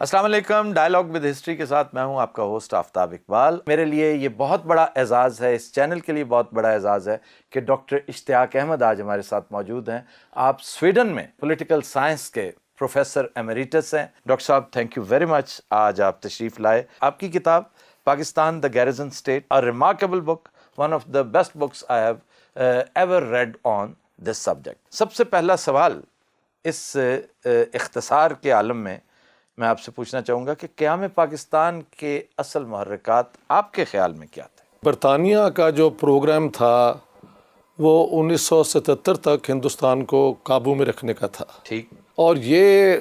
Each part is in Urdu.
السلام علیکم، ڈائلاگ ود ہسٹری کے ساتھ میں ہوں آپ کا ہوسٹ آفتاب اقبال۔ میرے لیے یہ بہت بڑا اعزاز ہے، اس چینل کے لیے بہت بڑا اعزاز ہے کہ ڈاکٹر اشتیاق احمد آج ہمارے ساتھ موجود ہیں۔ آپ سویڈن میں پولیٹیکل سائنس کے پروفیسر ایمیریٹس ہیں۔ ڈاکٹر صاحب تھینک یو ویری مچ، آج آپ تشریف لائے۔ آپ کی کتاب Pakistan the garrison state, a remarkable book, one of the best books I have ever read on this subject۔ سب سے پہلا سوال اس اختصار کے عالم میں میں آپ سے پوچھنا چاہوں گا کہ قیام پاکستان کے اصل محرکات آپ کے خیال میں کیا تھے؟ برطانیہ کا جو پروگرام تھا وہ 1977 تک ہندوستان کو قابو میں رکھنے کا تھا، ٹھیک، اور یہ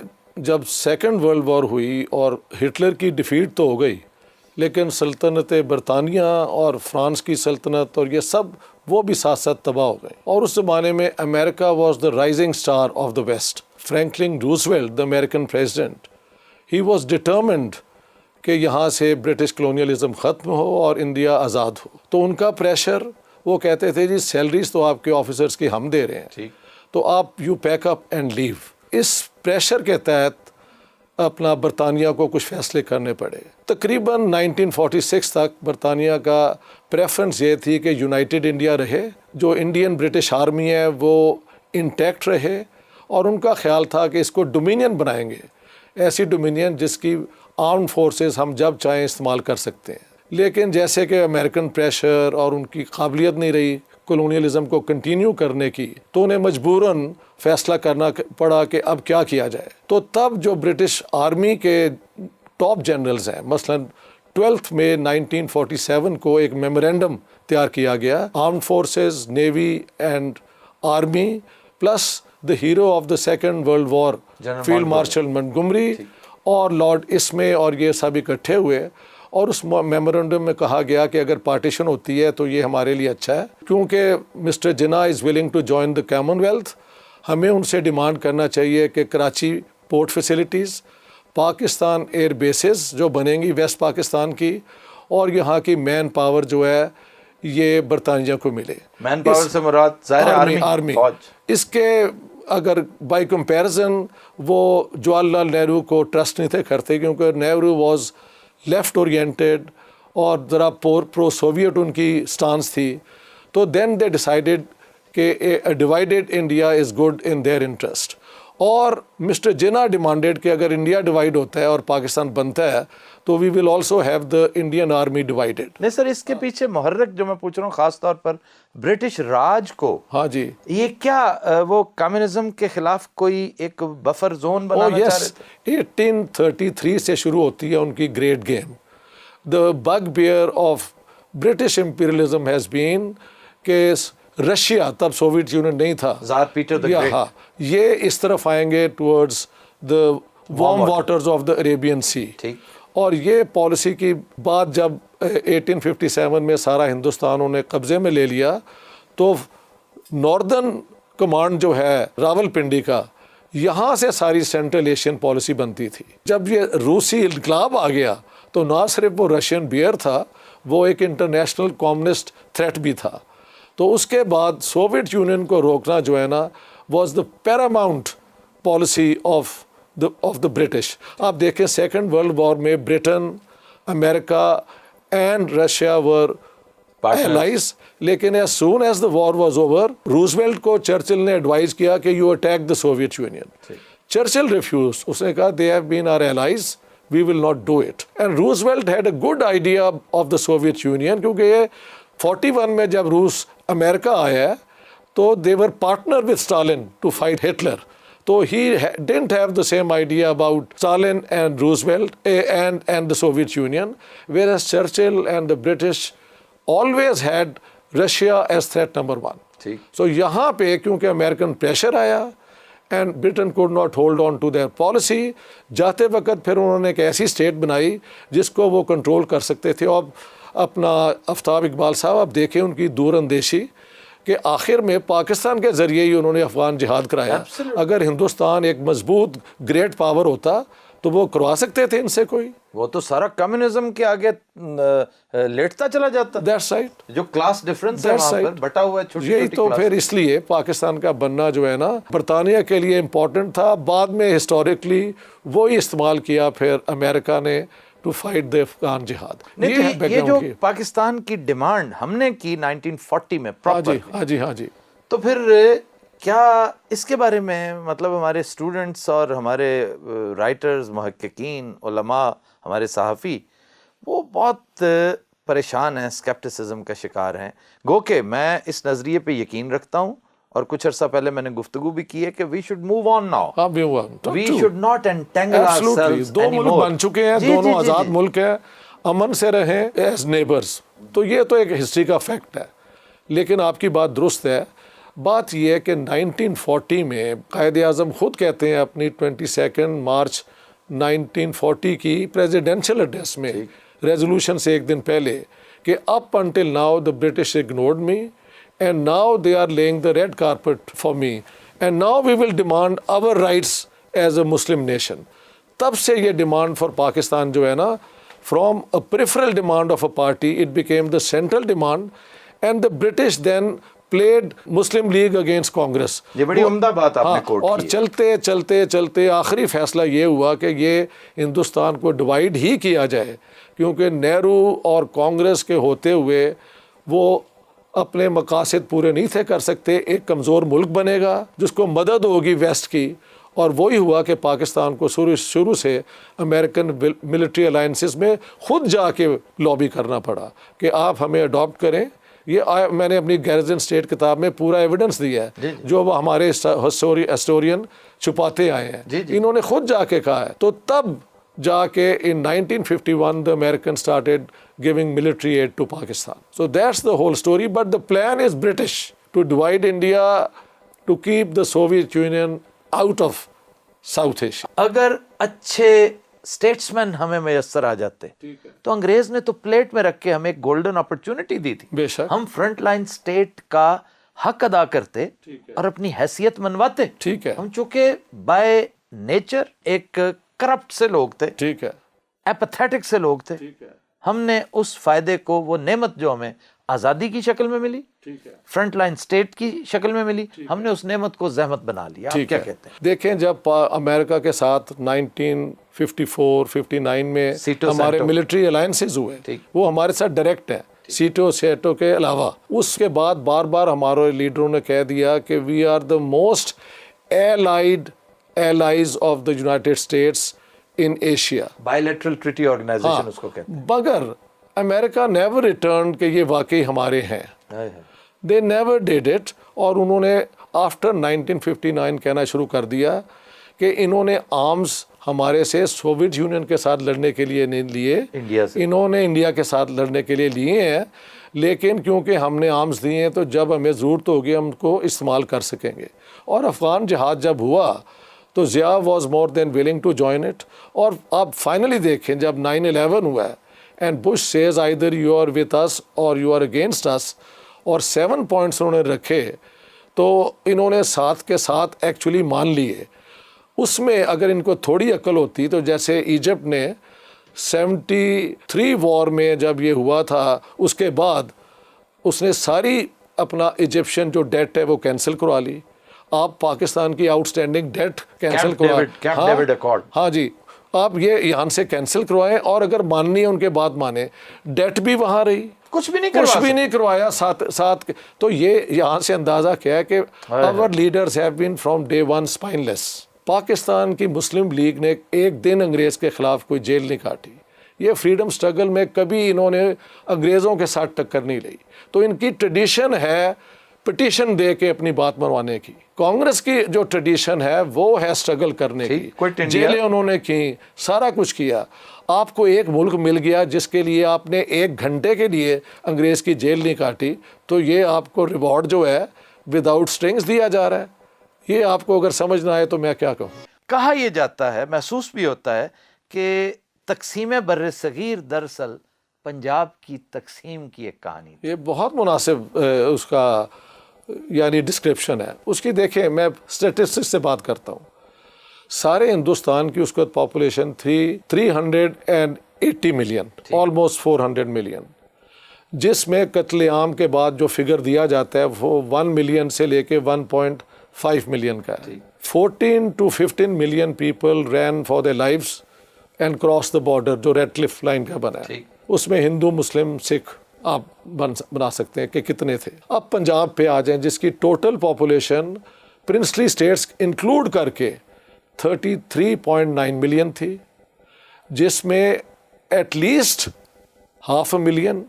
جب سیکنڈ ورلڈ وار ہوئی اور ہٹلر کی ڈیفیٹ تو ہو گئی، لیکن سلطنت برطانیہ اور فرانس کی سلطنت اور یہ سب وہ بھی ساتھ ساتھ تباہ ہو گئے۔ اور اس زمانے میں America was the rising star of the west. Franklin Roosevelt the American president, he was determined کہ یہاں سے برٹش کلونیلزم ختم ہو اور انڈیا آزاد ہو۔ تو ان کا پریشر، وہ کہتے تھے جی سیلریز تو آپ کے آفیسرز کی ہم دے رہے ہیں، تو آپ you pack up and leave. اس پریشر کے تحت اپنا برطانیہ کو کچھ فیصلے کرنے پڑے۔ تقریباً 1946 تک برطانیہ کا پریفرنس یہ تھی کہ یونائٹڈ انڈیا رہے، جو انڈین برٹش آرمی ہے وہ انٹیکٹ رہے، اور ان کا خیال تھا کہ اس کو ڈومینین بنائیں گے، ایسی ڈومینین جس کی آرم فورسز ہم جب چاہیں استعمال کر سکتے ہیں۔ لیکن جیسے کہ امریکن پریشر اور ان کی قابلیت نہیں رہی کولونیلزم کو کنٹینیو کرنے کی، تو انہیں مجبوراً فیصلہ کرنا پڑا کہ اب کیا کیا جائے۔ تو تب جو برٹش آرمی کے ٹاپ جنرلز ہیں، مثلاً 12 مئی 1947 کو ایک میمورینڈم تیار کیا گیا، arm forces, navy and army plus the hero of the second world war field marshal Montgomery اور لارڈ اسمے، اور یہ سب اکٹھے ہوئے، اور اس میمورینڈم میں کہا گیا کہ اگر پارٹیشن ہوتی ہے تو یہ ہمارے لیے اچھا ہے، کیونکہ Mister Jinnah is willing to join the Commonwealth ویلتھ۔ ہمیں ان سے ڈیمانڈ کرنا چاہیے کہ Karachi port facilities, Pakistan air bases جو بنیں گی ویسٹ پاکستان کی، اور یہاں کی مین پاور جو ہے یہ برطانیہ کو ملے۔ مین پاور سے مراد ظاہر آرمی، فوج۔ اس کے اگر بائی کمپیرزن وہ جواہر لال نہرو کو ٹرسٹ نہیں تھے کرتے، کیونکہ نہرو واز لیفٹ اورینٹیڈ اور ذرا پرو سوویٹ ان کی سٹانس تھی، تو دین دے ڈیسائیڈڈ کہ a divided India is good in their interest. اور مسٹر جناح ڈیمانڈیڈ کہ اگر انڈیا ڈیوائیڈ ہوتا ہے اور پاکستان بنتا ہے تو we will also have the Indian army divided. نہیں سر، اس کے پیچھے محرک جو میں پوچھ رہا ہوں خاص طور پر برٹش راج کو، ہاں جی، یہ کیا وہ کمیونزم کے خلاف کوئی ایک بفر زون بنانا چاہ رہے تھے؟ 1833 سے شروع ہوتی ہے ان کی great game. The big bear of British imperialism has been کہ رشیا، تب سوویت یونین نہیں تھا، زار پیٹر دی گریٹ، ہاں، یہ اس طرف آئیں گے towards the warm waters of the Arabian sea. اور یہ پالیسی کی بات جب 1857 میں سارا ہندوستان انہیں قبضے میں لے لیا، تو ناردرن کمانڈ جو ہے راول پنڈی کا، یہاں سے ساری سینٹرل ایشین پالیسی بنتی تھی۔ جب یہ روسی انقلاب آ گیا تو نہ صرف وہ رشین بیئر تھا، وہ ایک انٹرنیشنل کمیونسٹ تھریٹ بھی تھا۔ تو اس کے بعد سوویت یونین کو روکنا جو ہے نا was the paramount policy of the British. آپ دیکھیں سیکنڈ ورلڈ وار میں برٹن، امریکہ اینڈ رشیا ور allies، لیکن as soon as the war was over، Roosevelt کو چرچل نے ایڈوائز کیا کہ you attack the Soviet Union۔ چرچل refused، اس نے کہا they have been our allies، we will not do it۔ and Roosevelt had a good idea of the Soviet Union، کیونکہ یہ 41 میں جب روس امریکہ آیا تو they were partner with Stalin to fight Hitler۔ تو he didn't have the same idea about Stalin and Roosevelt and the Soviet Union, whereas Churchill and the British always had Russia as threat number one۔ So یہاں پہ کیونکہ امریکن پریشر آیا and Britain could not hold on to their policy، جاتے وقت پھر انہوں نے ایک ایسی اسٹیٹ بنائی جس کو وہ کنٹرول کر سکتے تھے۔ اب اپنا آفتاب اقبال صاحب آپ دیکھیں ان کی دور اندیشی کہ آخر میں پاکستان کے ذریعے ہی انہوں نے افغان جہاد کرایا۔ اگر ہندوستان ایک مضبوط گریٹ پاور ہوتا تو وہ کروا سکتے تھے ان سے کوئی. وہ تو سارا کمیونزم کے آگے لیٹتا چلا جاتا. That's right. جو کلاس ڈفرنس ہے وہاں پر بٹا ہوا ہے چھوٹی یہی چھوٹی تو کلاس. پھر اس لیے پاکستان کا بننا جو ہے نا برطانیہ کے لیے امپورٹنٹ تھا. بعد میں ہسٹوریکلی وہی استعمال کیا پھر امریکہ نے ٹو فائٹ دی افغان جہاد. یہ جو پاکستان کی ڈیمانڈ ہم نے کی 1940 میں پراپر. ہاں جی. تو پھر کیا اس کے بارے میں مطلب ہمارے اسٹوڈنٹس اور ہمارے رائٹرز، محققین، علماء، ہمارے صحافی وہ بہت پریشان ہیں، اسکیپٹسزم کا شکار ہیں. گو کہ میں اس نظریے پہ یقین رکھتا ہوں اور کچھ عرصہ پہلے میں نے گفتگو بھی کی ہے کہ we should move on now. We should not entangle ourselves دو ملک anymore. بن چکے ہیں، دونوں آزاد ملک ہیں، امن سے رہیں ایز نیبرز. تو یہ تو ایک ہسٹری کا فیکٹ ہے. لیکن آپ کی بات درست ہے. بات یہ ہے کہ 1940 میں قائد اعظم خود کہتے ہیں اپنی 22 مارچ 1940 کی پریزیڈینشل ایڈریس میں ریزولوشن سے ایک دن پہلے کہ up until now the British ignored me and now they are laying the red carpet for me and now we will demand our rights as a Muslim nation. تب سے یہ ڈیمانڈ فار پاکستان جو ہے نا from a peripheral demand of a party it became the central demand and the British then played Muslim League against Congress. یہ بڑی عمدہ بات آپ نے کوٹ کی. اور چلتے آخری فیصلہ یہ ہوا کہ یہ ہندوستان کو ڈیوائیڈ ہی کیا جائے، کیونکہ نہرو اور کانگریس کے ہوتے ہوئے وہ اپنے مقاصد پورے نہیں تھے کر سکتے. ایک کمزور ملک بنے گا جس کو مدد ہوگی ویسٹ کی، اور وہی ہوا کہ پاکستان کو شروع سے امریکن ملٹری الائنسز میں خود جا کے لابی کرنا پڑا کہ آپ ہمیں اڈاپٹ کریں. یہ میں نے اپنی گیرزن اسٹیٹ کتاب میں پورا ایویڈنس دیا ہے جو وہ ہمارے ہسٹورین چھپاتے آئے ہیں. انہوں نے خود جا کے کہا ہے. تو تب جا کے in 1951 the Americans started giving military aid to Pakistan. So that's the whole story. But the plan is British to divide India, to keep the Soviet Union out of South Asia. اگر اچھے اسٹیٹسمین ہمیں میسر آ جاتے تو انگریز نے تو پلیٹ میں رکھ کے ہمیں ایک گولڈن اپرچونٹی دی تھی. بے شک ہم فرنٹ لائن اسٹیٹ کا حق ادا کرتے اور اپنی حیثیت منواتے. ٹھیک ہے. ہم چونکہ بائی نیچر ایک کرپٹ سے لوگ تھے، ٹھیک ہے، ایپیتھیٹک سے لوگ تھے. ہم نے اس فائدے کو، وہ نعمت جو ہمیں آزادی کی شکل میں ملی، فرنٹ لائن اسٹیٹ کی شکل میں ملی، ہم نے اس نعمت کو زحمت بنا لیا. آپ کیا کہتے ہیں؟ دیکھیں جب امریکہ کے ساتھ 1954-59 میں ہمارے ملٹری الائنسز ہوئے، وہ ہمارے ساتھ ڈائریکٹ ہیں سیٹو کے علاوہ. اس کے بعد بار بار ہمارے لیڈروں نے کہہ دیا کہ we are the most allies of the United States in Asia. Bilateral treaty organization اس کو کہتے ہیں. مگر امریکہ never returned کہ یہ واقعی ہمارے ہیں. They never did it. اور انہوں نے after 1959 کہنا شروع کر دیا کہ انہوں نے آرمز ہمارے سے سوویت یونین کے ساتھ لڑنے کے لیے نہیں لیے، انہوں نے انڈیا کے ساتھ لڑنے کے لیے لیے ہیں، لیکن کیونکہ ہم نے آرمز دیے ہیں تو جب ہمیں ضرورت ہوگی ہم کو استعمال کر سکیں گے. اور افغان جہاد جب ہوا تو Zia was more then willing to join it. اور آپ فائنلی دیکھیں جب 9/11 ہوا ہے and Bush says either you are with us or you are against اس، اور 7 پوائنٹس انہوں نے رکھے تو انہوں نے ساتھ کے ساتھ ایکچولی مان لیے. اس میں اگر ان کو تھوڑی عقل ہوتی تو جیسے ایجپٹ نے 73 وار میں جب یہ ہوا تھا اس کے بعد اس نے ساری اپنا ایجپشین جو ڈیٹ ہے وہ کینسل کروا لی. آپ پاکستان کی آؤٹ اسٹینڈنگ ڈیٹ کینسل کروائیں. ہاں جی، آپ یہ یہاں سے کینسل کروائیں، اور اگر ماننی ہے ان کے بعد مانیں. ڈیٹ بھی وہاں رہی، کچھ بھی نہیں کروایا ساتھ. تو یہ یہاں سے اندازہ کیا ہے کہ our leaders have been from day one spineless. Pakistan کی مسلم لیگ نے ایک دن انگریز کے خلاف کوئی جیل نہیں کاٹی. یہ فریڈم سٹرگل میں کبھی انہوں نے انگریزوں کے ساتھ ٹکر نہیں لی. تو ان کی ٹریڈیشن ہے پٹیشن دے کے اپنی بات منوانے کی. کانگریس کی جو ٹریڈیشن ہے وہ ہے سٹرگل کرنے کی. جیلیں انہوں نے کی، سارا کچھ کیا. آپ کو ایک ملک مل گیا جس کے لیے آپ نے 1 گھنٹے کے لیے انگریز کی جیل نہیں کاٹی، تو یہ آپ کو ریوارڈ جو ہے وداؤٹ سٹرنگز دیا جا رہا ہے. یہ آپ کو اگر سمجھ نہ آئے تو میں کیا کہوں. کہا یہ جاتا ہے، محسوس بھی ہوتا ہے کہ تقسیم بر صغیر دراصل پنجاب کی تقسیم کی ایک کہانی. یہ بہت مناسب اس کا یعنی ڈسکرپشن ہے اس کی. دیکھیں میں اسٹیٹسٹکس سے بات کرتا ہوں. سارے ہندوستان کی اس وقت پاپولیشن تھی 380 ملین، آلموسٹ 400 ملین، جس میں قتل عام کے بعد جو فگر دیا جاتا ہے وہ 1 ملین سے لے کے 1.5 ملین کا ہے۔ 14 to 15 million people ran for their lives and cross the border, جو ریڈ کلف لائن کا بنا ہے، اس میں ہندو، مسلم، سکھ آپ بنا سکتے ہیں کہ کتنے تھے۔ اب پنجاب پہ آ جائیں، جس کی total population princely states include کر کے 33.9 ملین تھی، جس میں at least 500,000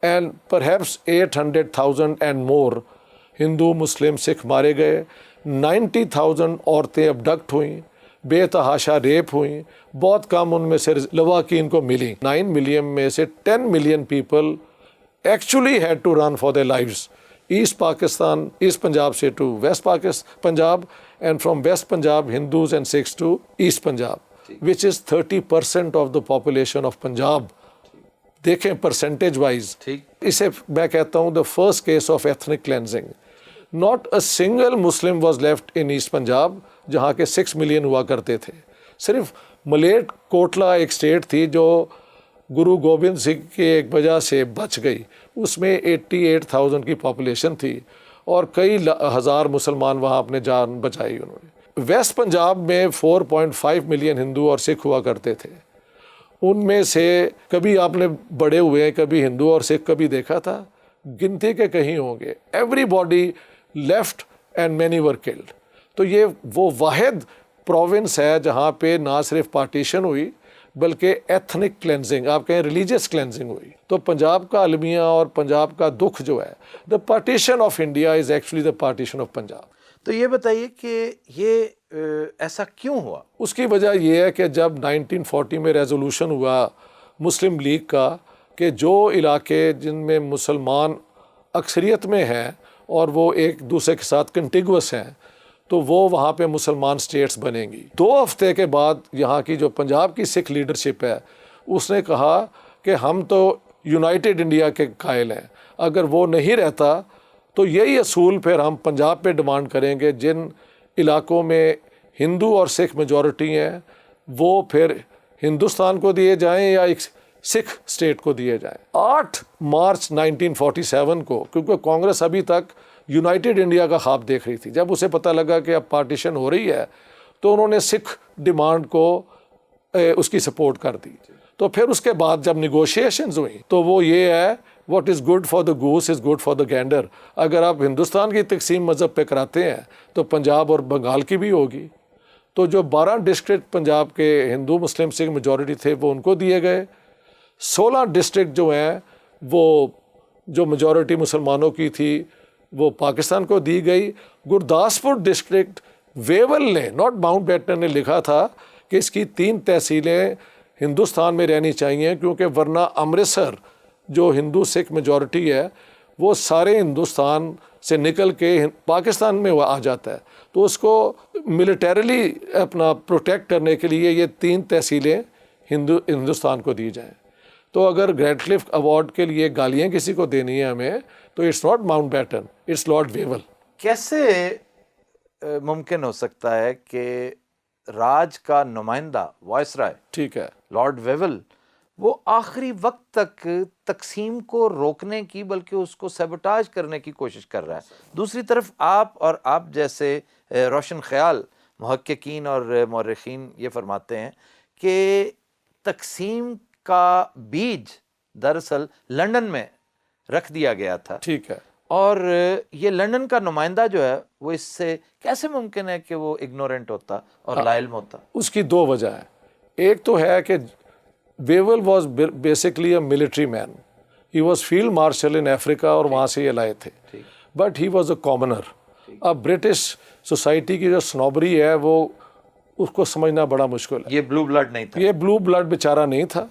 and perhaps 800,000 and more Hindu, Muslim, Sikh مارے گئے، 90,000 عورتیں ابڈکٹ ہوئیں، بے تحاشا ریپ ہوئیں، بہت کم ان میں سے لواحقین کو ملی۔ 9 ملین میں سے 10 million people actually had to run for their lives، East Pakistan, East Punjab سے to West Punjab, and from West Punjab Hindus and Sikhs to East Punjab, which is 30% of the population of Punjab. دیکھیں پرسنٹیج وائز، اسے میں کہتا ہوں the first case of ethnic cleansing. Not a single Muslim was left in East Punjab, جہاں کے 6 ملین ہوا کرتے تھے۔ صرف ملیٹ کوٹلہ ایک اسٹیٹ تھی جو گرو گوبند سنگھ کی ایک وجہ سے بچ گئی، اس میں 88,000 کی پاپولیشن تھی اور کئی ہزار مسلمان وہاں اپنے جان بچائی انہوں نے۔ ویسٹ پنجاب میں 4.5 ملین ہندو اور سکھ ہوا کرتے تھے، ان میں سے کبھی آپ نے بڑے ہوئے کبھی ہندو اور سکھ کبھی دیکھا تھا؟ گنتی کے کہیں ہوں گے۔ Every body left and many were killed. تو یہ وہ واحد پروونس ہے جہاں پہ نہ صرف پارٹیشن ہوئی بلکہ ایتھنک کلینزنگ، آپ کہیں ریلیجیس کلینزنگ ہوئی۔ تو پنجاب کا المیہ اور پنجاب کا دکھ جو ہے، the partition of India is actually the partition of Punjab. تو یہ بتائیے کہ یہ ایسا کیوں ہوا؟ اس کی وجہ یہ ہے کہ جب 1940 میں ریزولوشن ہوا مسلم لیگ کا کہ جو علاقے جن میں مسلمان اکثریت میں ہیں اور وہ ایک دوسرے کے ساتھ کنٹیگوس ہیں، تو وہ وہاں پہ مسلمان سٹیٹس بنیں گی۔ 2 ہفتے کے بعد یہاں کی جو پنجاب کی سکھ لیڈرشپ ہے، اس نے کہا کہ ہم تو یونائٹڈ انڈیا کے قائل ہیں، اگر وہ نہیں رہتا تو یہی اصول پھر ہم پنجاب پہ ڈیمانڈ کریں گے، جن علاقوں میں ہندو اور سکھ میجورٹی ہیں وہ پھر ہندوستان کو دیے جائیں یا ایک سکھ اسٹیٹ کو دیے جائیں۔ 8 مارچ 1947 کو، کیونکہ کانگریس ابھی تک یونائٹڈ انڈیا کا خواب دیکھ رہی تھی، جب اسے پتہ لگا کہ اب پارٹیشن ہو رہی ہے تو انہوں نے سکھ ڈیمانڈ کو اس کی سپورٹ کر دی۔ تو پھر اس کے بعد جب نیگوشیشنز ہوئیں تو وہ یہ ہے what is good for the goose is good for the gander. اگر آپ ہندوستان کی تقسیم مذہب پہ کراتے ہیں تو پنجاب اور بنگال کی بھی ہوگی۔ تو جو 12 ڈسٹرکٹ پنجاب کے ہندو، مسلم، سکھ میجورٹی تھے وہ ان کو دیے گئے۔ 16 ڈسٹرکٹ جو ہیں وہ جو میجورٹی مسلمانوں کی تھی وہ پاکستان کو دی گئی۔ گرداسپور ڈسٹرکٹ ویول نے، ناٹ ماؤنٹ بیٹن نے لکھا تھا کہ اس کی 3 تحصیلیں ہندوستان میں رہنی چاہیے، کیونکہ ورنہ امرتسر جو ہندو سکھ میجورٹی ہے وہ سارے ہندوستان سے نکل کے پاکستان میں آ جاتا ہے، تو اس کو ملیٹریلی اپنا پروٹیکٹ کرنے کے لیے یہ 3 تحصیلیں ہندوستان کو دی جائیں۔ تو اگر گریٹ کلف ایوارڈ کے لیے گالیاں کسی کو دینی ہے ہمیں تو it's not Mountbatten, it's Lord Wavell. کیسے ممکن ہو سکتا ہے کہ راج کا نمائندہ وائس رائے، ٹھیک ہے، لارڈ ویول، وہ آخری وقت تک تقسیم کو روکنے کی بلکہ اس کو سیبوٹاج کرنے کی کوشش کر رہا ہے؟ دوسری طرف آپ جیسے روشن خیال محققین اور مورخین یہ فرماتے ہیں کہ تقسیم کا بیج دراصل لندن میں رکھ دیا گیا تھا، ٹھیک ہے، اور یہ لندن کا نمائندہ جو ہے وہ اس سے کیسے ممکن ہے کہ وہ اگنورنٹ ہوتا اور لا علم ہوتا؟ اس کی 2 وجہ ہیں۔ ایک تو ہے کہ Wavell was basically a military man, he was field marshal in Africa اور وہاں سے یہ لائے تھے، but he was a commoner. اب برٹش سوسائٹی کی جو سنوبری ہے وہ اس کو سمجھنا بڑا مشکل ہے۔ یہ بلو بلڈ نہیں تھا، یہ بلو بلڈ بیچارہ نہیں تھا۔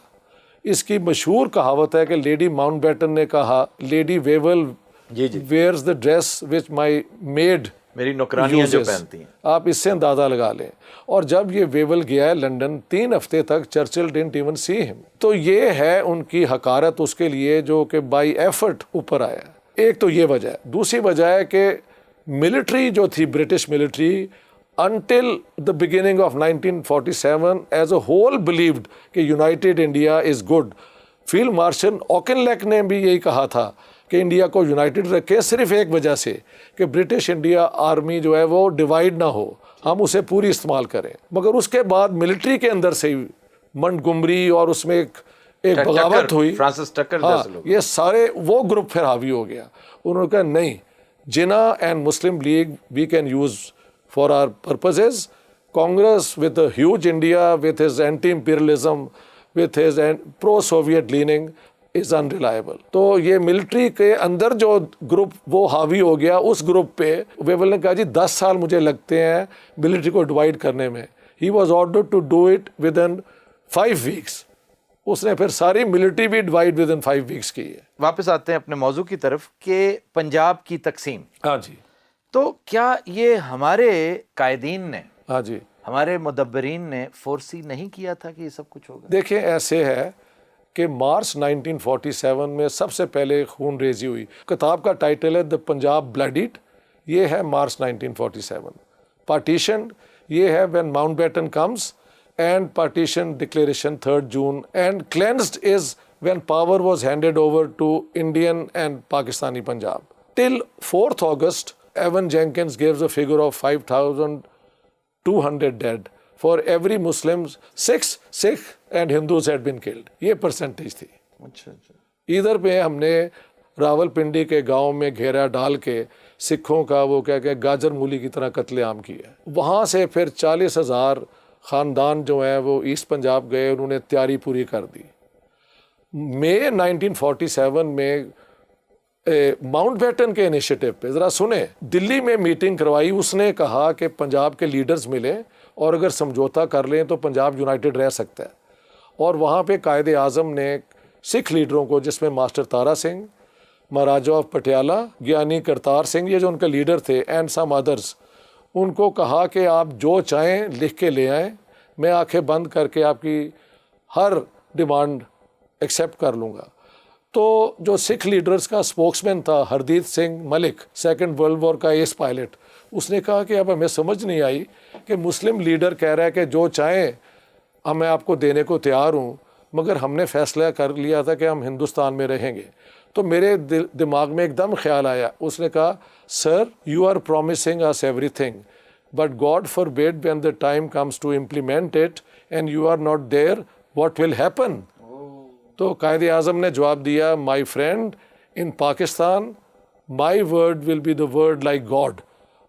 اس کی مشہور کہاوت ہے کہ لیڈی ماؤنٹ بیٹن نے کہا lady ویول wears the dress which my made میری نوکرانیاں جو پہنتی ہیں۔ آپ اس سے اندازہ لگا لیں۔ اور جب یہ ویول گیا ہے لندن 3 ہفتے تک چرچل ڈنٹ ایون سی ہم۔ تو یہ ہے ان کی حقارت اس کے لیے جو کہ بائی ایفرٹ اوپر آیا ہے۔ ایک تو یہ وجہ ہے۔ دوسری وجہ ہے کہ ملٹری جو تھی British military until the beginning of 1947 as a whole believed کہ United India is good. Field marshal Auchinleck نے بھی یہی کہا تھا کہ انڈیا کو یونائٹڈ رکھے صرف ایک وجہ سے کہ برٹش انڈیا آرمی جو ہے وہ ڈیوائیڈ نہ ہو, ہم اسے پوری استعمال کریں. مگر اس کے بعد ملٹری کے اندر سے منٹگمری اور اس میں ایک بغاوت ہوئی, فرانسس ٹکر, یہ سارے وہ گروپ پھر حاوی ہو گیا. انہوں نے کہا نہیں, Jinnah and Muslim League we can use for our purposes. Congress with huge India with his anti-imperialism, with his pro-Soviet leaning is unreliable. تو یہ ملٹری کے اندر جو گروپ وہ حاوی ہو گیا, اس گروپ پہ ویول نے کہا جی 10 سال مجھے لگتے ہیں ملٹری کو ڈیوائڈ کرنے میں. He was ordered to do it within 5 weeks. اس نے پھر ساری ملٹری بھی ڈیوائڈ within 5 weeks کی ہے. واپس آتے ہیں اپنے موضوع کی طرف کہ پنجاب کی تقسیم. ہاں جی. تو کیا یہ ہمارے قائدین نے, ہاں جی, ہمارے مدبرین نے فورسی نہیں کیا تھا کہ یہ سب کچھ ہوگا؟ دیکھیں ایسے ہے کہ مارچ 1947 میں سب سے پہلے خون ریزی ہوئی. کتاب کا ٹائٹل ہے دا پنجاب بلڈیڈ, یہ ہے مارچ 1947. پارٹیشن یہ ہے when Mountbatten comes, and partition declaration 3 June, and cleansed is when power was handed over to Indian and Pakistani Punjab. Till 4 August Evan Jenkins gives a figure of 5,200 dead. For every Muslims, 6 Sikh and Hindus had been killed. یہ پرسنٹیج تھی. ادھر پہ ہم نے راول پنڈی کے گاؤں میں گھیرا ڈال کے سکھوں کا وہ کیا کہ گاجر مولی کی طرح قتل عام کیا. وہاں سے پھر 40,000 خاندان جو ہیں وہ ایسٹ پنجاب گئے, انہوں نے تیاری پوری کر دی. مئی 1947 میں ماؤنٹ بیٹن کے انیشیٹو پہ ذرا سنیں, دلی میں میٹنگ کروائی. اس نے کہا کہ پنجاب کے لیڈرز ملیں اور اگر سمجھوتا کر لیں تو پنجاب یونائٹڈ رہ سکتا ہے. اور وہاں پہ قائد اعظم نے سکھ لیڈروں کو, جس میں ماسٹر تارا سنگھ, مہاراجا آف پٹیالہ, گیانی کرتار سنگھ, یہ جو ان کے لیڈر تھے, اینڈ سم ادرس, ان کو کہا کہ آپ جو چاہیں لکھ کے لے آئیں, میں آنکھیں بند کر کے آپ کی ہر ڈیمانڈ ایکسیپٹ کر لوں گا. تو جو سکھ لیڈرز کا اسپوکس مین تھا ہردیت سنگھ ملک, 2nd World War کا ایس پائلٹ, اس نے کہا کہ اب ہمیں سمجھ نہیں آئی کہ مسلم لیڈر کہہ رہا ہے کہ جو چاہیں میں آپ کو دینے کو تیار ہوں, مگر ہم نے فیصلہ کر لیا تھا کہ ہم ہندوستان میں رہیں گے. تو میرے دماغ میں ایک دم خیال آیا. اس نے کہا sir you are promising us everything but God forbid when the time comes to implement it and you are not there, what will happen? تو قائد اعظم نے جواب دیا, my friend in Pakistan my word will be the word like God.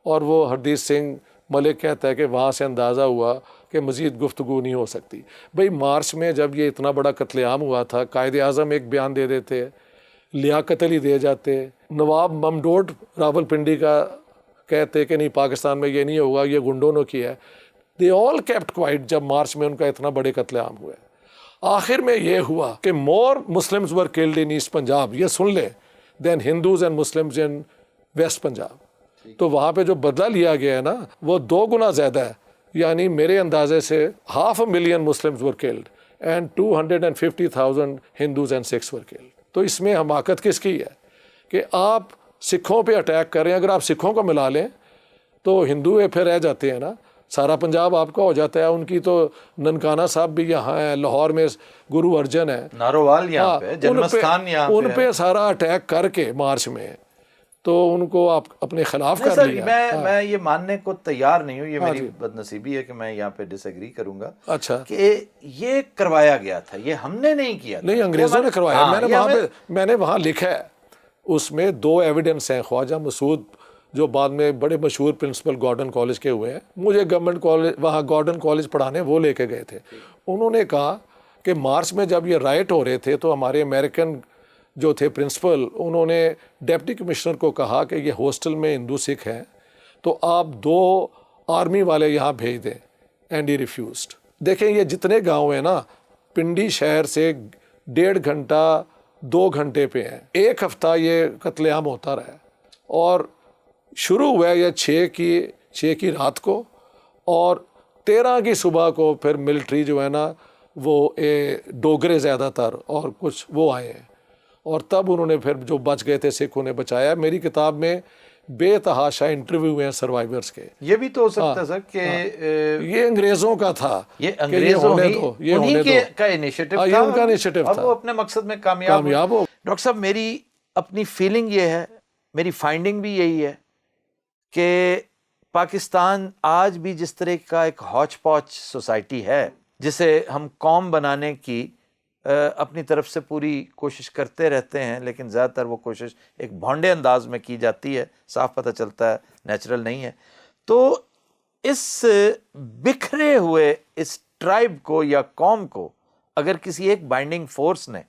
اور وہ ہردیت سنگھ ملک کہتا ہے کہ وہاں سے اندازہ ہوا کہ مزید گفتگو نہیں ہو سکتی. بھئی مارچ میں جب یہ اتنا بڑا قتل عام ہوا تھا, قائد اعظم ایک بیان دے دیتے, لیاقت علی دے جاتے, نواب ممڈوڈ راول پنڈی کا کہتے کہ نہیں پاکستان میں یہ نہیں ہوگا, یہ گنڈوں نے کیا ہے. دے آل کیپٹ کوائٹ جب مارچ میں ان کا اتنا بڑے قتل عام ہوا ہے. آخر میں یہ ہوا کہ more Muslims were killed in East Punjab, یہ سن لیں, then Hindus and Muslims in West Punjab. تو وہاں پہ جو بدلہ لیا گیا ہے نا وہ 2 گنا زیادہ ہے. یعنی میرے اندازے سے 500,000 Muslims were killed and 250,000 Hindus and Sikhs were killed. تو اس میں حماقت کس کی ہے کہ آپ سکھوں پہ اٹیک کریں. اگر آپ سکھوں کو ملا لیں تو ہندو پھر رہ جاتے ہیں نا, سارا پنجاب آپ کا ہو جاتا ہے. ان کی تو ننکانہ صاحب بھی یہاں ہے, لاہور میں گرو ارجن ہے, نارووال یہاں پہ, جنمستھان یہاں پہ, ان پہ سارا اٹیک کر کے مارچ میں تو ان کو آپ اپنے خلاف کر لیا. میں یہ ماننے کو تیار نہیں ہوں, یہ میری بد نصیبی ہے کہ میں یہاں پہ ڈس ایگری کروں گا. اچھا, کہ یہ کروایا گیا تھا, یہ ہم نے نہیں کیا تھا. نہیں, انگریزوں نے کروایا. میں نے وہاں لکھا ہے, اس میں 2 ایویڈنس ہیں. خواجہ مسعود جو بعد میں بڑے مشہور پرنسپل گارڈن کالج کے ہوئے ہیں, مجھے گورنمنٹ کالج وہاں گارڈن کالج پڑھانے وہ لے کے گئے تھے. انہوں نے کہا کہ مارچ میں جب یہ رائٹ ہو رہے تھے تو ہمارے امریکن جو تھے پرنسپل, انہوں نے ڈپٹی کمشنر کو کہا کہ یہ ہاسٹل میں ہندو سکھ ہیں تو آپ 2 آرمی والے یہاں بھیج دیں, اینڈ ہی ریفیوزڈ. دیکھیں یہ جتنے گاؤں ہیں نا, پنڈی شہر سے 1.5 گھنٹہ 2 گھنٹے پہ ہیں. 1 ہفتہ یہ قتل عام ہوتا رہا, اور شروع ہوا یہ 6 کی رات کو, اور 13 کی صبح کو پھر ملٹری جو ہے نا وہ ڈوگرے زیادہ تر اور کچھ وہ آئے ہیں, اور تب انہوں نے پھر جو بچ گئے تھے سکھوں نے بچایا. میری کتاب میں بے تحاشا انٹرویو ہوئے ہیں سروائیورس کے. یہ بھی تو ہو سکتا ہے سر کہ یہ انگریزوں کا تھا, یہ انگریزوں ہی کا انیشیٹو تھا, ان کا انیشیٹو اب تھا, وہ اپنے مقصد میں کامیاب ہو. ڈاکٹر صاحب میری اپنی فیلنگ یہ ہے, میری فائنڈنگ بھی یہی ہے کہ پاکستان آج بھی جس طرح کا ایک ہوچ پوچ سوسائٹی ہے جسے ہم قوم بنانے کی اپنی طرف سے پوری کوشش کرتے رہتے ہیں, لیکن زیادہ تر وہ کوشش ایک بھونڈے انداز میں کی جاتی ہے, صاف پتہ چلتا ہے نیچرل نہیں ہے. تو اس بکھرے ہوئے اس ٹرائب کو یا قوم کو اگر کسی ایک بائنڈنگ فورس نے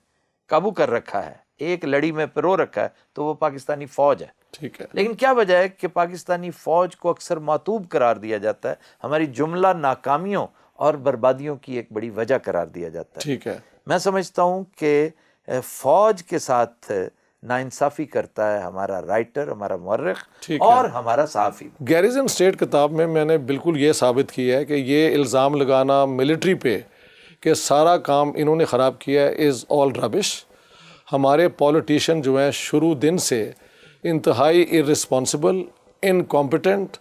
قابو کر رکھا ہے, ایک لڑی میں پرو رکھا ہے, تو وہ پاکستانی فوج ہے. ٹھیک ہے, لیکن کیا وجہ ہے کہ پاکستانی فوج کو اکثر معتوب قرار دیا جاتا ہے, ہماری جملہ ناکامیوں اور بربادیوں کی ایک بڑی وجہ قرار دیا جاتا ہے. ٹھیک ہے, میں سمجھتا ہوں کہ فوج کے ساتھ ناانصافی کرتا ہے ہمارا رائٹر, ہمارا مورخ اور ہمارا صحافی. گیریزن اسٹیٹ کتاب میں میں نے بالکل یہ ثابت کیا ہے کہ یہ الزام لگانا ملٹری پہ کہ سارا کام انہوں نے خراب کیا ہے از آل ربش. ہمارے پولیٹیشین جو ہیں شروع دن سے انتہائی ارسپانسبل, انکمپیٹنٹ,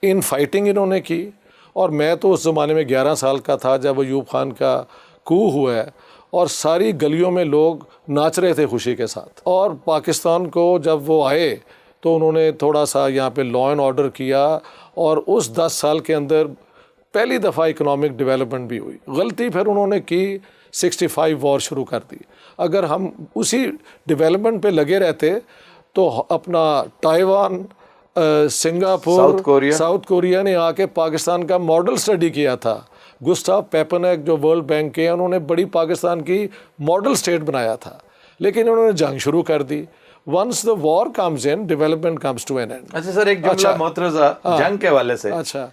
ان فائٹنگ انہوں نے کی. اور میں تو اس زمانے میں 11 سال کا تھا جب ایوب خان کا کو ہوا ہے, اور ساری گلیوں میں لوگ ناچ رہے تھے خوشی کے ساتھ. اور پاکستان کو جب وہ آئے تو انہوں نے تھوڑا سا یہاں پہ لا اینڈ آرڈر کیا, اور اس 10 سال کے اندر پہلی دفعہ اکنامک ڈیولپمنٹ بھی ہوئی. غلطی پھر انہوں نے کی 65 وار شروع کر دی. اگر ہم اسی ڈیولپمنٹ پہ لگے رہتے تو اپنا تائیوان, سنگاپور, ساؤتھ کوریا نے آ کے پاکستان کا ماڈل سٹڈی کیا تھا. گسٹاو پیپنیک جو ورلڈ بینک کے ہیں, انہوں نے بڑی پاکستان کی ماڈل سٹیٹ بنایا تھا, لیکن انہوں نے جنگ شروع کر دی. Once the war comes in, development comes to an end. اچھا سر, ایک جملہ محترضہ جنگ کے حوالے سے. اچھا,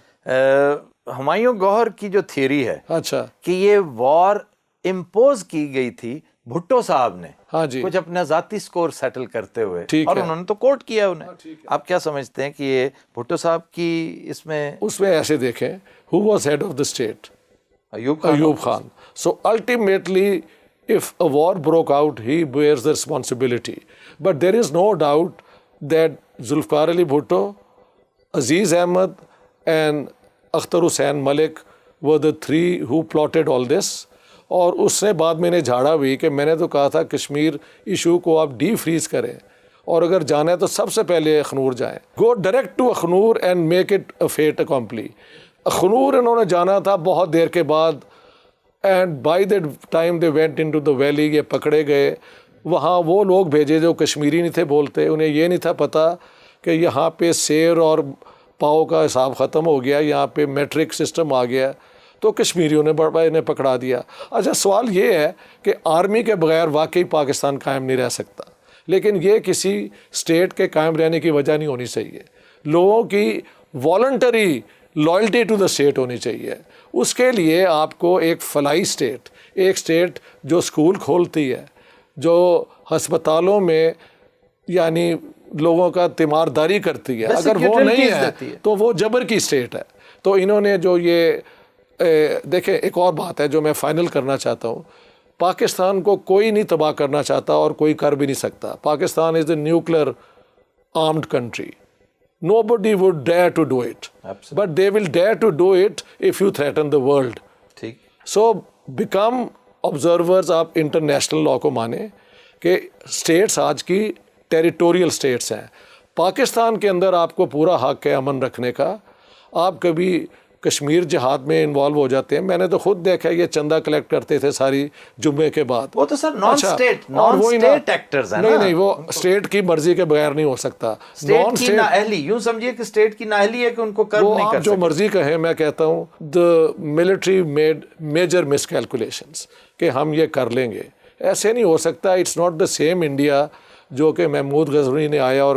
ہمایوں گوہر کی جو تھیوری ہے اچھا کہ یہ وار امپوز کی گئی تھی بھٹو صاحب نے, ہاں جی, کچھ اپنا ذاتی سکور سیٹل کرتے ہوئے, ٹھیک اور ہے, انہوں نے تو کوٹ کیا انہیں. آپ کیا سمجھتے ہیں کہ یہ بھٹو صاحب کی اس میں ایسے دیکھیں, who was head of the state? Ayub Khan. So ultimately if a war broke out, he bears the responsibility. But there is no doubt that Zulfikar Ali Bhutto, Aziz Ahmed and Akhtar Hussain Malik were the three who plotted all this. اور اس سے بعد میں نے جھاڑا بھی کہ میں نے تو کہا تھا کشمیر ایشو کو آپ ڈی فریز کریں, اور اگر جانا ہے تو سب سے پہلے اخنور جائیں. Go direct to Akhnoor and make it a fait accompli. Akhnoor انہوں نے جانا تھا بہت دیر کے بعد, and by that time they went into the valley. یہ پکڑے گئے, وہاں وہ لوگ بھیجے جو کشمیری نہیں تھے بولتے, انہیں یہ نہیں تھا پتہ کہ یہاں پہ سیر اور پاؤ کا حساب ختم ہو گیا, یہاں پہ میٹرک سسٹم آ گیا, تو کشمیریوں نے انہیں پکڑا دیا. اچھا, سوال یہ ہے کہ آرمی کے بغیر واقعی پاکستان قائم نہیں رہ سکتا, لیکن یہ کسی اسٹیٹ کے قائم رہنے کی وجہ نہیں ہونی چاہیے. لوگوں کی voluntary loyalty to the state ہونی چاہیے. اس کے لیے آپ کو ایک فلاحی اسٹیٹ, ایک اسٹیٹ جو اسکول کھولتی ہے, جو ہسپتالوں میں یعنی لوگوں کا تیمارداری کرتی ہے, اگر وہ نہیں ہے تو وہ جبر کی اسٹیٹ ہے. تو انہوں نے جو یہ دیکھیں, ایک اور بات ہے جو میں فائنل کرنا چاہتا ہوں, پاکستان کو کوئی نہیں تباہ کرنا چاہتا اور کوئی کر بھی نہیں سکتا. Pakistan is a nuclear armed country. Nobody would dare to do it. Absolutely. But they will dare to do it if you threaten the world. ٹھیک. So become observers. آپ انٹرنیشنل لا کو مانیں کہ اسٹیٹس آج کی ٹیریٹوریل اسٹیٹس ہیں. پاکستان کے اندر آپ کو پورا حق ہے امن رکھنے کا. آپ کبھی کشمیر جہاد میں انوالو ہو جاتے ہیں, میں نے تو خود دیکھا یہ چندہ کلیکٹ کرتے تھے ساری جمعے کے بعد. وہ تو سر نان اسٹیٹ ایکٹرز ہیں. نہیں, وہ اسٹیٹ کی مرضی کے بغیر نہیں ہو سکتا. اسٹیٹ کی نااہلی, یوں سمجھیے کہ اسٹیٹ کی نااہلی ہے کہ ان کو کرب نہیں کر سکتے. جو مرضی کہیں, میں کہتا ہوں the military made major miscalculations کہ ہم یہ کر لیں گے. ایسے نہیں ہو سکتا. It's not the same India جو کہ محمود غزنوی نے آیا, اور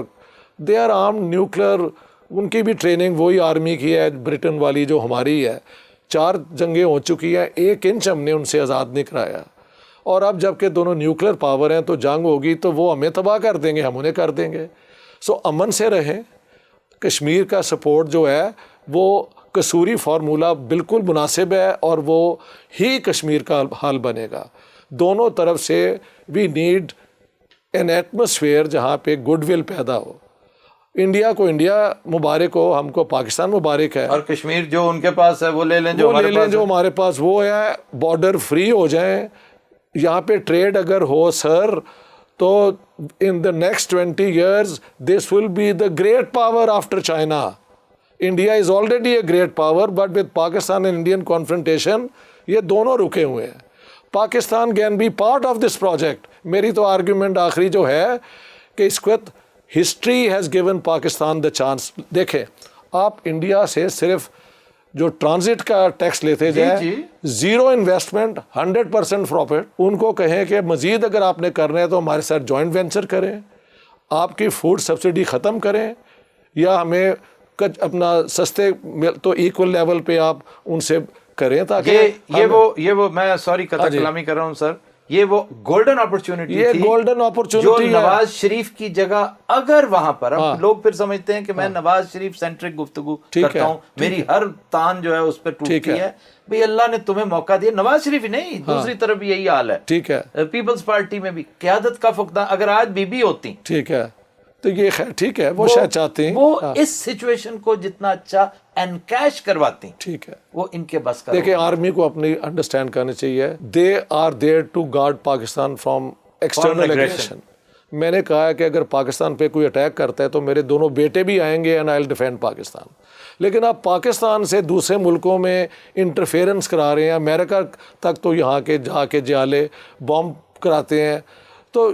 دے آر آرمڈ نیوکلیر. ان کی بھی ٹریننگ وہی آرمی کی ہے برٹن والی جو ہماری ہے. 4 جنگیں ہو چکی ہیں, 1 انچ ہم نے ان سے آزاد نہیں کرایا. اور اب جب کہ دونوں نیوکلیر پاور ہیں تو جنگ ہوگی تو وہ ہمیں تباہ کر دیں گے, ہم انہیں کر دیں گے. سو امن سے رہیں. کشمیر کا سپورٹ جو ہے وہ قصوری فارمولہ بالکل مناسب ہے, اور وہ ہی کشمیر کا حل بنے گا. دونوں طرف سے وی نیڈ این ایٹماسفیئر جہاں پہ گڈ ول پیدا ہو. انڈیا کو انڈیا مبارک ہو, ہم کو پاکستان مبارک ہے, اور کشمیر جو ان کے پاس ہے وہ لے لیں, جو ہمارے پاس وہ ہے, بارڈر فری ہو جائیں. یہاں پہ ٹریڈ اگر ہو سر تو in the next 20 years this will be the great power after China. India is already a great power, but with Pakistan and Indian confrontation یہ دونوں رکے ہوئے ہیں. Pakistan can be part of this project. میری تو آرگیومنٹ آخری جو ہے کہ اس وقت history has given Pakistan the chance. دیکھیں آپ انڈیا سے صرف جو ٹرانزٹ کا ٹیکس لیتے جائیں, زیرو انویسٹمنٹ 100% پروفٹ. ان کو کہیں کہ مزید اگر آپ نے کرنا ہے تو ہمارے ساتھ جوائنٹ وینچر کریں, آپ کی فوڈ سبسڈی ختم کریں, یا ہمیں اپنا سستے تو ایکول لیول پہ آپ ان سے کریں, تاکہ یہ وہ میں سوری قطع کلامی کر رہا ہوں سر, یہ وہ گولڈن اپرچونٹی تھی, گولڈن اپرچونٹی جو نواز شریف کی جگہ اگر وہاں پر اب لوگ پھر سمجھتے ہیں کہ میں نواز شریف سینٹرک گفتگو کرتا ہوں, میری ہر تان جو ہے اس پہ ٹوٹتی ہے. بھئی اللہ نے تمہیں موقع دیا, نواز شریف ہی نہیں دوسری طرف بھی یہی حال ہے. ٹھیک ہے, پیپلز پارٹی میں بھی قیادت کا فقدان. اگر آج بی بی ہوتی, ٹھیک ہے, تو یہ خیر ٹھیک ہے, وہ شاید چاہتے ہیں وہ اس سچویشن کو جتنا اچھا انکیش کرواتی, ٹھیک ہے, وہ ان کے بس کا. دیکھیں آرمی کو اپنی انڈرسٹینڈ کرنی چاہیے, they are there to guard Pakistan from external aggression. میں نے کہا کہ اگر پاکستان پہ کوئی اٹیک کرتا ہے تو میرے دونوں بیٹے بھی آئیں گے and I will defend Pakistan. لیکن آپ پاکستان سے دوسرے ملکوں میں انٹرفیئرنس کرا رہے ہیں, امریکہ تک تو یہاں کے جا کے جالے بومب کراتے ہیں, تو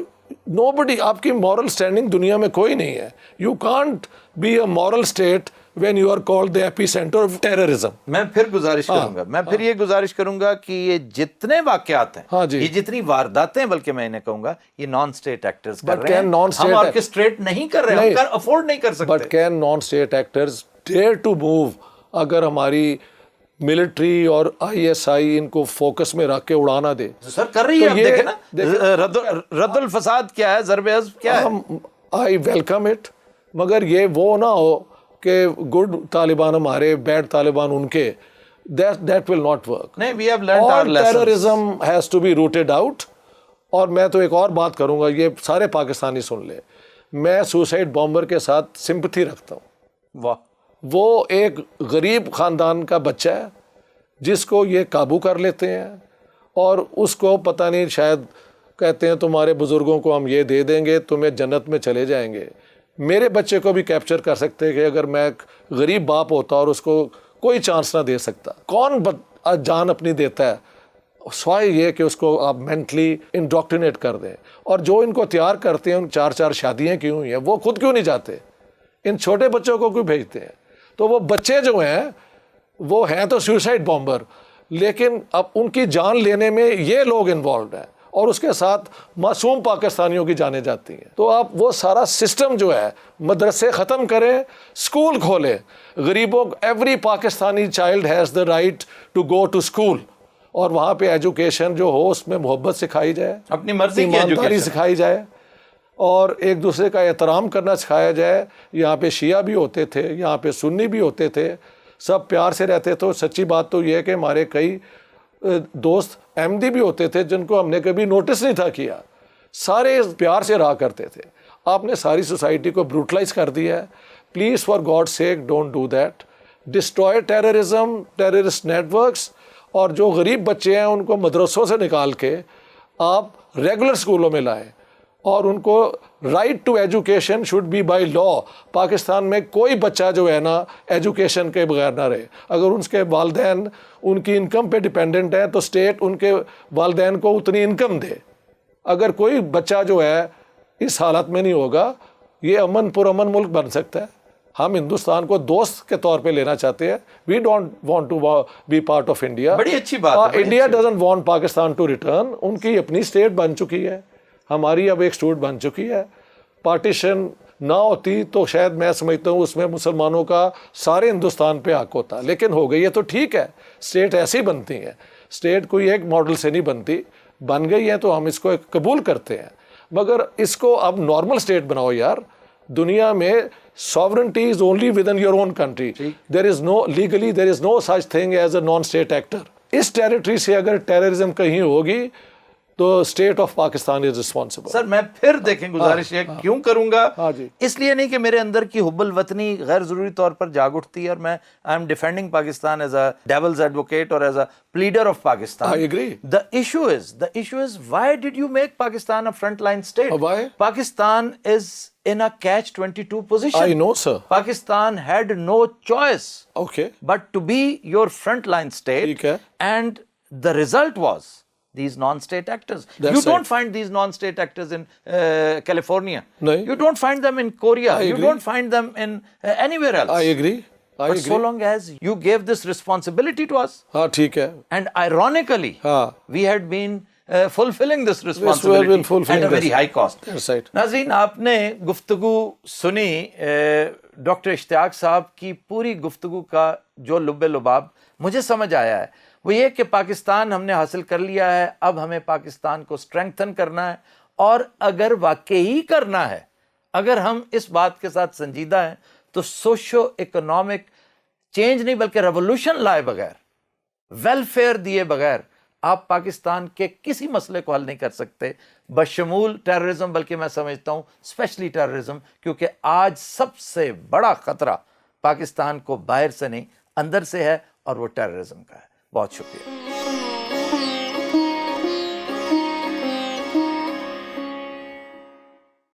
نو بڈی, آپ کی مورل اسٹینڈنگ دنیا میں کوئی نہیں ہے. You can't be a moral state when you are called the epicenter of terrorism. میں پھر گزارش کروں گا, میں پھر یہ گزارش کروں گا کہ یہ جتنے واقعات ہیں, یہ جتنی وارداتیں, بلکہ میں انہیں کہوں گا یہ نان اسٹیٹ ایکٹرز کر رہے ہیں, ہم آرکسٹریٹ نہیں کر رہے ہیں, ہم افورڈ نہیں کر سکتے. But can non-state actors dare to move اگر ہماری ملٹری اور ISI ان کو فوکس میں رکھ کے اڑانا دے؟ سر کر رہی ہے, آپ دیکھیں نا رد الفساد کیا ہے, ضرب حزب کیا ہے. I welcome it, مگر یہ وہ نہ ہو کہ گڈ طالبان ہمارے, بیڈ طالبان ان کے. That will not work. نہیں, we have learned our lessons. Terrorism has to be rooted out. اور میں تو ایک اور بات کروں گا, یہ سارے پاکستانی سن لے, میں سوسائڈ بامبر کے ساتھ سمپتھی رکھتا ہوں. واہ, وہ ایک غریب خاندان کا بچہ ہے جس کو یہ قابو کر لیتے ہیں, اور اس کو پتہ نہیں, شاید کہتے ہیں تمہارے بزرگوں کو ہم یہ دے دیں گے, تمہیں جنت میں چلے جائیں گے. میرے بچے کو بھی کیپچر کر سکتے کہ اگر میں ایک غریب باپ ہوتا اور اس کو کوئی چانس نہ دے سکتا. کون جان اپنی دیتا ہے, سوائے یہ کہ اس کو آپ مینٹلی انڈوکٹرینیٹ کر دیں. اور جو ان کو تیار کرتے ہیں, ان 4 شادیاں کیوں ہوئی ہیں, وہ خود کیوں نہیں جاتے, ان چھوٹے بچوں کو کیوں بھیجتے ہیں. تو وہ بچے جو ہیں وہ ہیں تو سوسائڈ بامبر, لیکن اب ان کی جان لینے میں یہ لوگ انوالوڈ ہیں, اور اس کے ساتھ معصوم پاکستانیوں کی جانیں جاتی ہیں. تو آپ وہ سارا سسٹم جو ہے, مدرسے ختم کریں, اسکول کھولیں. غریبوں, every Pakistani child has the right to go to school, اور وہاں پہ ایجوکیشن جو ہو اس میں محبت سکھائی جائے, اپنی مرضی کی ایمانداری سکھائی جائے, اور ایک دوسرے کا احترام کرنا سکھایا جائے. یہاں پہ شیعہ بھی ہوتے تھے, یہاں پہ سنی بھی ہوتے تھے, سب پیار سے رہتے. تو سچی بات تو یہ ہے کہ ہمارے کئی دوست احمدی بھی ہوتے تھے جن کو ہم نے کبھی نوٹس نہیں تھا کیا, سارے پیار سے رہا کرتے تھے. آپ نے ساری سوسائٹی کو بروٹلائز کر دیا ہے. Please for God sake don't do that. Destroy terrorism, terrorist networks, اور جو غریب بچے ہیں ان کو مدرسوں سے نکال کے آپ ریگولر اسکولوں میں لائیں, اور ان کو right to education should be by law. Pakistan میں کوئی بچہ جو ہے نا ایجوکیشن کے بغیر نہ رہے. اگر ان کے والدین ان کی انکم پہ ڈیپینڈنٹ ہیں تو اسٹیٹ ان کے والدین کو اتنی انکم دے. اگر کوئی بچہ جو ہے اس حالت میں نہیں ہوگا, یہ امن پرامن ملک بن سکتا ہے. ہم ہندوستان کو دوست کے طور پہ لینا چاہتے ہیں. We don't want to be part of India. بڑی اچھی بات ہے. India doesn't want Pakistan to return. ان کی اپنی اسٹیٹ بن چکی ہے, ہماری اب ایک اسٹیٹ بن چکی ہے. پارٹیشن نہ ہوتی تو شاید میں سمجھتا ہوں اس میں مسلمانوں کا سارے ہندوستان پہ حق ہوتا, لیکن ہو گئی ہے تو ٹھیک ہے. اسٹیٹ ایسی بنتی ہیں, اسٹیٹ کوئی ایک ماڈل سے نہیں بنتی, بن گئی ہے تو ہم اس کو قبول کرتے ہیں. مگر اس کو اب نارمل اسٹیٹ بناؤ یار. دنیا میں sovereignty is only within your own country. There is no, legally there is no such thing as a non-state actor. اس ٹیریٹری سے اگر ٹیررزم کہیں ہوگی, تو state of Pakistan is responsible. Sir میں پھر دیکھیں گزارش یہ کیوں کروں گا, ہاں جی. اس لیے نہیں کہ میرے اندر کی حب الوطنی غیر ضروری طور پر جاگ اٹھتی ہے اور میں I am defending Pakistan as a devil's advocate اور as a pleader of Pakistan. I agree. The issue is why did you make Pakistan a frontline state? Why? Pakistan is in a catch-22 position. I know, sir. Pakistan had no choice Okay. but to be your frontline state. ٹھیک ہے. And the result was these non-state actors. That's You don't right. find these non-state actors in California. No. You don't find them in Korea. I You agree. don't find them in anywhere else. I agree. I But agree. so long as you gave this responsibility to us, ہاں ٹھیک ہے. and ironically, ہاں. we had been fulfilling this we have responsibility been fulfilling at a very this. high cost. That's right. ناظرین, آپ نے گفتگو سنی ڈاکٹر اشتیاق صاحب کی پوری گفتگو کا جو لب لباب مجھے سمجھ آیا ہے وہ یہ کہ پاکستان ہم نے حاصل کر لیا ہے, اب ہمیں پاکستان کو اسٹرینگتھن کرنا ہے, اور اگر واقعی کرنا ہے, اگر ہم اس بات کے ساتھ سنجیدہ ہیں تو سوشو اکنامک چینج نہیں بلکہ ریولوشن لائے بغیر, ویلفیئر دیے بغیر آپ پاکستان کے کسی مسئلے کو حل نہیں کر سکتے, بشمول ٹیررزم, بلکہ میں سمجھتا ہوں اسپیشلی ٹیررزم, کیونکہ آج سب سے بڑا خطرہ پاکستان کو باہر سے نہیں اندر سے ہے, اور وہ ٹیررزم کا ہے. بہت شکریہ.